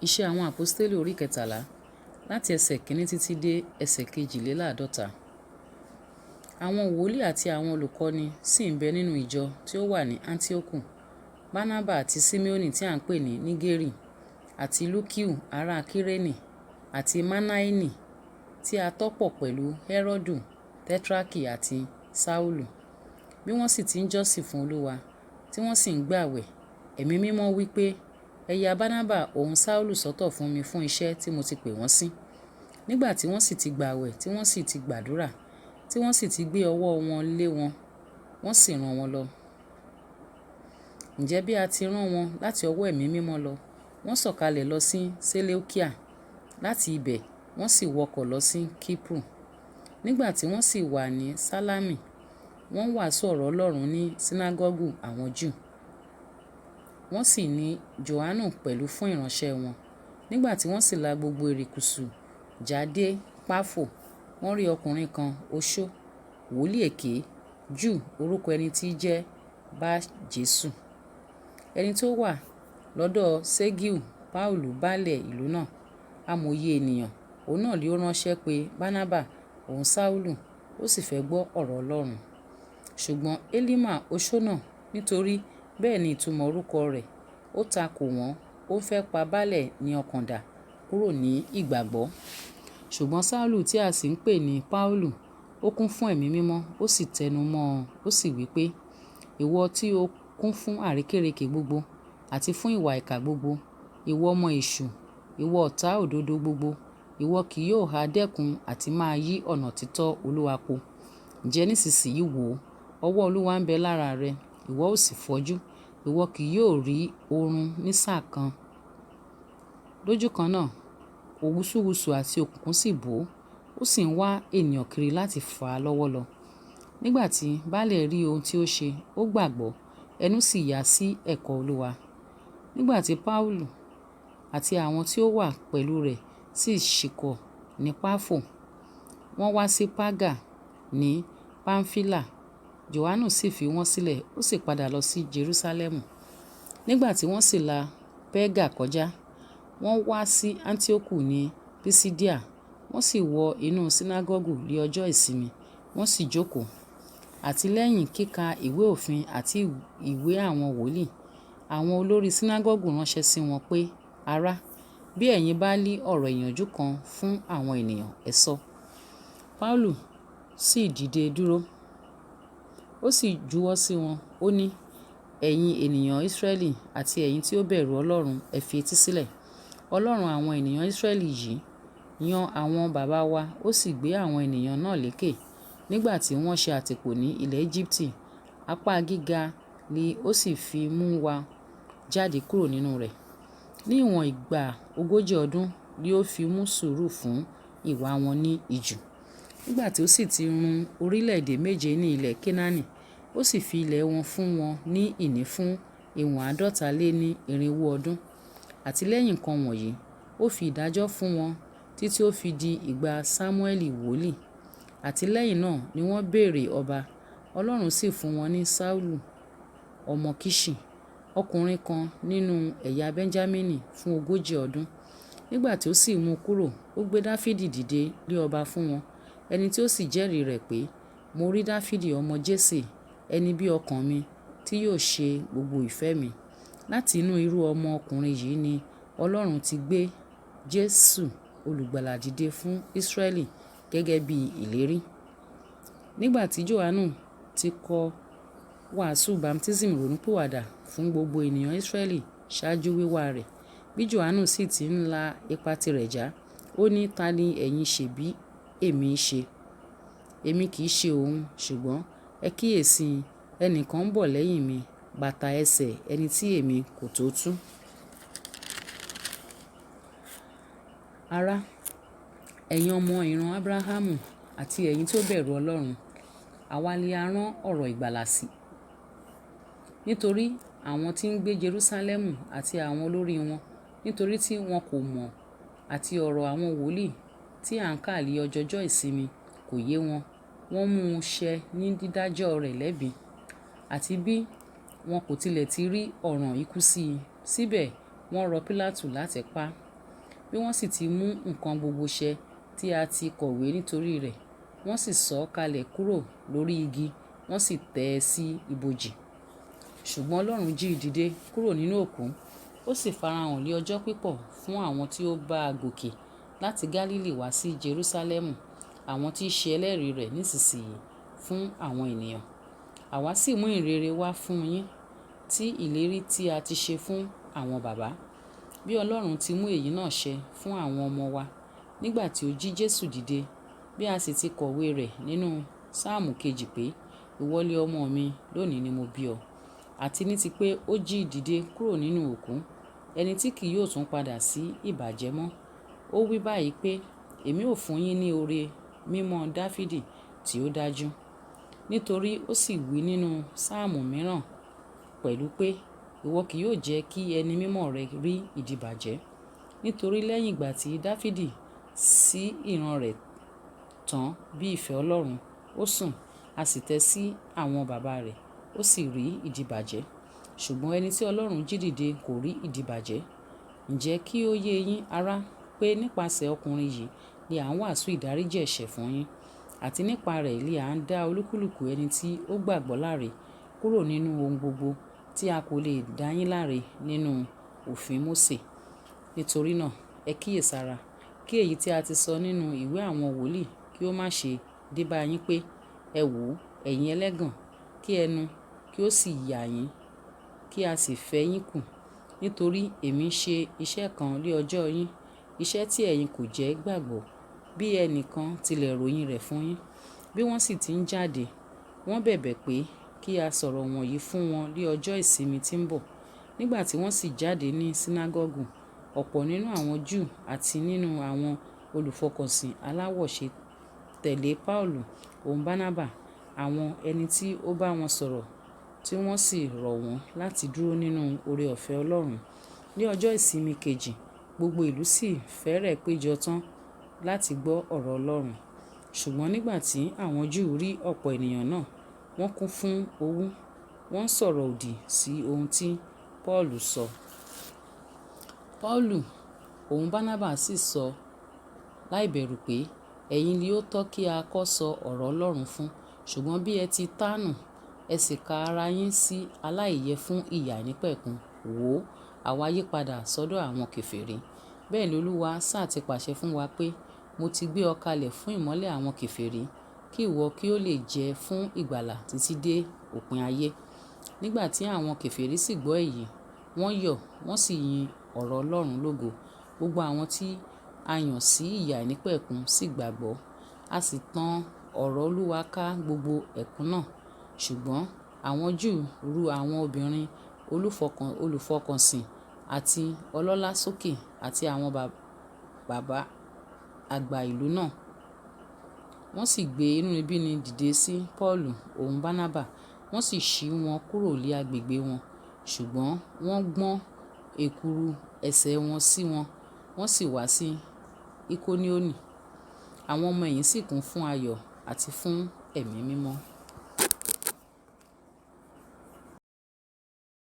Iṣẹ́ àwọn Àpọ́stélì orí kẹtàlá láti ẹsẹ̀ kìíní títí dé ẹsẹ̀ kejìléláàádọ́ta. Àwọn wòlíì àti àwọn olùkọ́ni sì ń bẹ nínú ìjọ tí ó wà ní Áńtíókù. Bánábà àti Síméónì tí à ń pè ní Nígérì, àti Lúkíù ará Kírénì, àti Mánáínì tí a tọ́pọ̀ pẹ̀lú Hẹ́rọ́dù, Tẹ́trákì àti Sáúlù. Bí wọ́n sì ti ń jọ́sìn fún Olúwa, tí wọ́n sì ń gbààwẹ̀, Ẹ̀mí Mímọ́ wí pé, ẹ ya Bánábà òun Sáúlù sọ́tọ̀ fún mi fún iṣẹ́ tí mo ti pè wọ́n sí. Nígbà tí wọ́n sì ti gbààwẹ̀, tí wọ́n sì ti gbàdúrà, tí wọ́n sì ti gbé ọwọ́ wọn lé wọn, wọ́n sì rán wọn lọ. Ǹjẹ́ bí a ti rán wọn láti ọwọ́ Ẹ̀mí Mímọ́ lọ, wọ́n sọ̀kalẹ̀ lọ sí Séleukia. Láti ibẹ̀ wọ́n sì wọkọ̀ lọ sí Kípru. Nígbà tí wọ́n sì wà ní Sálámì, wọ́n wàásù ọ̀rọ̀ Ọlọ́run ní sínágọ́gù àwọn Júù. Wọ́n sì ní Jòhánù pẹ̀lú fún ìránṣẹ́ wọn. Nígbà tí wọ́n sì la gbogbo erékùṣù já dé Páfò, wọ́n rí ọkùnrin kan oṣó, wòlíì èké, Júù, orúkọ ẹni tí jẹ́ Bá-Jésù. Ẹni tó wà lọ́dọ̀ Ségiù Paulu baálẹ̀ ìlú náà, amòye ènìyàn, òun náà lé ó ránṣẹ́ pé Bánábà òun Sáúlù, ó sì fẹ́ gbọ́ ọ̀rọ̀ Ọlọ́run. Ṣùgbọ́n Élímà oṣó náà, nítorí bẹ́ẹ̀ ni ìtumọ̀ orúkọ rẹ̀, ó takò wọ́n, ó fẹ́ pa baálẹ̀ ní ọkàn dà kúrò ní ìgbàgbọ́. Ṣùgbọ́n Sáúlù tí a sì ń pè ní Paulu, ó kún fún Ẹ̀mí Mímọ́, ó sì tẹnu mọ́ ọn, ó sì wí pé, ìwọ tí ó kún fún àrékérekè gbogbo àti fún ìwà ìkà gbogbo, ìwọ ọmọ èṣù, ìwọ ọ̀tá òdodo gbogbo, ìwọ kì yóò ha dẹ́kun àti máa yí ọ̀nà títọ́ Olúwa po. Ǹjẹ́ nísinsìnyí wò ó, ọwọ́ Olúwa ń bẹ lára rẹ, ìwọ ó sì fọ́jú, ìwọ kì yóò rí oorun ní sáà kan. Lójú kan náà, òwúsúwúsù àti òkùnkùn sì bò ó sì ń wá ènìyàn kiri láti fà á lọ́wọ́ lọ. Nígbà tí baálẹ̀ rí ohun tí ó ṣe, ó gbàgbọ́, ẹnu sì yá sí ẹ̀kọ́ Olúwa. Nígbà tí Paulu àti àwọn tí ó wà pẹ̀lú rẹ̀ sì ṣìkọ̀ ní Páfò, wọ́n wá sí Págà ní Pamfílà. Jòhánù sì fi wọ́n sílẹ̀, ó sì padà lọ sí Jerúsálẹ́mù. Nígbà tí wọ́n sì la Pẹ́gà kọjá, wọ́n wá sí Áńtíókù ní Písídíà. Wọ́n sì wọ inú sínágọ́gù ní ọjọ́ ìsinmi, wọ́n sì jókòó. Àti lẹ́yìn kíka ìwé òfin àti ìwé àwọn wòlíì, àwọn olórí sínágọ́gù ránṣẹ́ sí wọn pé, ará, bí ẹ̀yin bá ní ọ̀rọ̀ ìyànjú kan fún àwọn ènìyàn, ẹ sọ. Paulu sì dìde dúró, ó sì juwọ́ sí wọn, ó ní, ẹ̀yin ènìyàn Ísírẹ́lì àti ẹ̀yin tí ó bẹ̀rù Ọlọ́run, ẹ fi etí sílẹ̀. Ọlọ́run àwọn ènìyàn Ísírẹ́lì yìí yan àwọn baba wa, ó sì gbé àwọn ènìyàn náà lékè. Nígbà tí wọ́n ṣe àtìpó ní ilẹ̀ Égíptì, apá gíga ni ó sì fi mú wa jáde kúrò nínú rẹ̀. Ní ìwọ̀n ìgbà 40 ọdún ni ó fi mú sùúrù fún ìwà wọn ní ijù. Nígbà tí ó sì ti run orílẹ̀-èdè méje ní ilẹ̀ Kénáánì, ó sì fi ilẹ̀ wọn fún wọn ní ìní fún ìwọ̀n 450 ọdún. Àti lẹ́yìn nǹkan wọ̀nyí, ó fi ìdájọ́ fún wọn títí ó fi di ìgbà Sámúẹ́lì wòlíì. Àti lẹ́yìn náà ni wọ́n béèrè ọba. Ọlọ́run sì fún wọn ní Sáúlù ọmọ Kiṣi, ọkùnrin kan nínú ẹ̀yà Bẹ́ńjámínì fún 40 ọdún. Nígbà tí ó sì mú kúrò, ó gbé Dáfídì dìde lé ọba fún wọn, ẹni tí ó sì jẹ́rìí rẹ̀ pé, mo rí Dáfídì ọmọ Jésè, ẹni bí ọkàn mi, tí yóò ṣe gbogbo ìfẹ́ mi. Láti inú irú ọmọ ọkùnrin yìí ni Ọlọ́run ti gbé Jésù olùgbàlà dìde fún Ísírẹ́lì gẹ́gẹ́ bí ìlérí. Nígbà tí Jòhánù ti kọ wàásù baptism ìrònúpìwàdà fún gbogbo ènìyàn Ísírẹ́lì ṣáájú wíwá rẹ̀, bí Jòhánù sì ti ń la ipa tirẹ̀ já, ó ní, ta ni ẹ̀yin ṣe bí èmi ṣe? Èmi kì í ṣe òun, ṣùgbọ́n ẹ kíyèsí, ẹnìkan ń bọ̀ lẹ́yìn mi, bàtà ẹsẹ̀ ẹni tí èmi kò tó tú. Ará, ẹ̀yin ọmọ ìran Ábúráhámù àti ẹ̀yin tí ó bẹ̀rù Ọlọ́run, àwa ni a rán ọ̀rọ̀ ìgbàlà sí. Nítorí àwọn tí ń gbé Jerúsálẹ́mù àti àwọn olórí wọn, nítorí tí wọn kò mọ̀, àti ọ̀rọ̀ àwọn wòlíì tí à ń kà lé ọjọjọ́ ìsinmi kò yé wọn, wọ́n mú un ṣẹ ní dídájọ́ rẹ̀ lẹ́bi. Àti bí wọn kò tilẹ̀ ti rí ọ̀ràn ikú sí i, síbẹ̀ wọ́n rọ Pílátù láti pa á. bí wọ́n sì ti mú nǹkan gbogbo ṣẹ tí a ti kọ̀wé nítorí rẹ̀, wọ́n sì sọ̀ ọ́ kalẹ̀ kúrò lórí igi, wọ́n sì tẹ́ ẹ sí ibojì. Ṣùgbọ́n Ọlọ́run jí i dìde kúrò nínú òkú, ó sì farahàn ní ọjọ́ pípọ̀ fún àwọn tí ó bá a gòkè láti Gálílì wá sí Jerúsálẹ́mù, àwọn tí í ṣe ẹlẹ́rìí rẹ̀ nísinsìnyí fún àwọn ènìyàn. Àwa sì mú ìrere wá fún yín, tí ìlérí tí a ti ṣe fún àwọn baba. Bí Ọlọ́run ti mú èyí náà ṣẹ fún àwọn ọmọ wa nígbà tí ó jí Jésù dìde, bí a sì ti kọ̀wé rẹ̀ nínú Sáàmù kejì pé, ìwọ lé ọmọ mi, lónìí ni mo bí ọ. Àti ní ti pé ó jí i dìde kúrò nínú òkú, ẹni tí kì yóò tún padà sí ìbàjẹ́ mọ́. Ó wí báyìí pé, èmi ó fún yín ní oore mímọ́ Dáfídì tí ó dájú. Nítorí ó sì wí nínú Sáàmù mìíràn pẹ̀lú pé, ìwọ kì yóò jẹ́ kí ẹni mímọ́ rẹ rí ìdíbàjẹ́. Nítorí lẹ́yìn ìgbà tí Dáfídì sí ìran rẹ̀ tán bí ìfẹ́ Ọlọ́run, ó sùn, a sì tẹ́ sí àwọn baba rẹ̀, ó sì rí ìdíbàjẹ́. Ṣùgbọ́n ẹni tí Ọlọ́run jí dìde kò rí ìdíbàjẹ́. Ǹjẹ́ kí ó yé yín, ará, pé nípasẹ̀ ọkùnrin yìí ni à ń wàásù ìdáríjì ẹ̀ṣẹ̀ fún yín, àti nípa rẹ̀ ni à ń dá olúkúlùkù ẹni tí ó gbàgbọ́ láre kúrò nínú ohun gbogbo tí a kò lè dá yín láre nínú òfin Mósè. Nítorí náà, ẹ kíyèsára, kí èyí tí a ti sọ nínú ìwé àwọn wòlíì kí ó má ṣe dé bá yín pé, ẹ wò ó, ẹ̀yin ẹlẹ́gàn, kí ẹnu kí ó sì yà yín, kí a sì fẹ́ yín kù. Nítorí èmi ń ṣe iṣẹ́ kan ní ọjọ́ yín, iṣẹ́ tí ẹ̀yin kò jẹ́ gbàgbọ́, bí ẹnìkan tilẹ̀ ròyìn rẹ̀ fún yín. Bí wọ́n sì ti ń jáde, wọ́n bẹ̀bẹ̀ pé kí a sọ̀rọ̀ wọ̀nyí fún wọn ní ọjọ́ ìsinmi tí ń bọ̀. Nígbà tí wọ́n sì jáde ní sínágọ́gù, ọ̀pọ̀ nínú àwọn Júù àti nínú àwọn olùfọkànsìn aláwọ̀ṣe tẹ̀lé Paulu òun Bánábà, àwọn ẹni tí ó bá wọn sọ̀rọ̀, tí wọ́n sì rọ̀ wọ́n láti dúró nínú oore-ọ̀fẹ́ Ọlọ́run. Ní ọjọ́ ìsinmi kejì, gbogbo ìlú sì fẹ́rẹ̀ péjọ tán láti gbọ́ ọ̀rọ̀ Ọlọ́run. Ṣùgbọ́n nígbà tí àwọn Júù rí ọ̀pọ̀ ènìyàn náà, wọ́n kún fún owú, wọ́n sọ̀rọ̀ òdì sí ohun tí Paulu sọ. Paulu òun Bánábà sì sọ láìbẹ̀rù pé, ẹ̀yin ni ó tọ́ kí a kọ́ sọ ọ̀rọ̀ Ọlọ́run fún, ṣùgbọ́n bí ẹ ti tánù, ẹ sì ka ara yín sí aláìyẹ fún ìyà àìnípẹ̀kun, wò ó, àwa yípadà sọ́dọ̀ àwọn kèfèrí. Bẹ́ẹ̀ ni Olúwa sá ti pàṣẹ fún wa pé, mo ti gbé ọ kalẹ̀ fún ìmọ́lẹ̀ àwọn kèfèrí, kí ìwọ kí ó lè jẹ́ fún ìgbàlà títí dé òpin ayé. Nígbà tí àwọn kèfèrí sì gbọ́ èyí, wọ́n yọ̀, wọ́n sì yin ọ̀rọ̀ Ọlọ́run lógo. Gbogbo àwọn tí a yàn sí ìyà àìnípẹ̀kun sì gbàgbọ́. A sì tan ọ̀rọ̀ Olúwa ká gbogbo ẹ̀kún náà. Ṣùgbọ́n àwọn Júù ru àwọn obìnrin olùfọkànsìn àti ọlọ́lá sókè àti àwọn bàbá àgbà ìlú náà. Wọ́n sì gbé inúnibíni dìde sí Paulu òun Bánábà, wọ́n sì ṣí wọn kúrò ní agbègbè wọn. Ṣùgbọ́n wọ́n gbọ́n èkuru ẹsẹ̀ wọn sí wọn, wọ́n sì wá sí Ikonioni. Àwọn ọmọ ẹ̀yìn sì kún fún ayọ̀ àti fún ẹ̀mí mímọ́.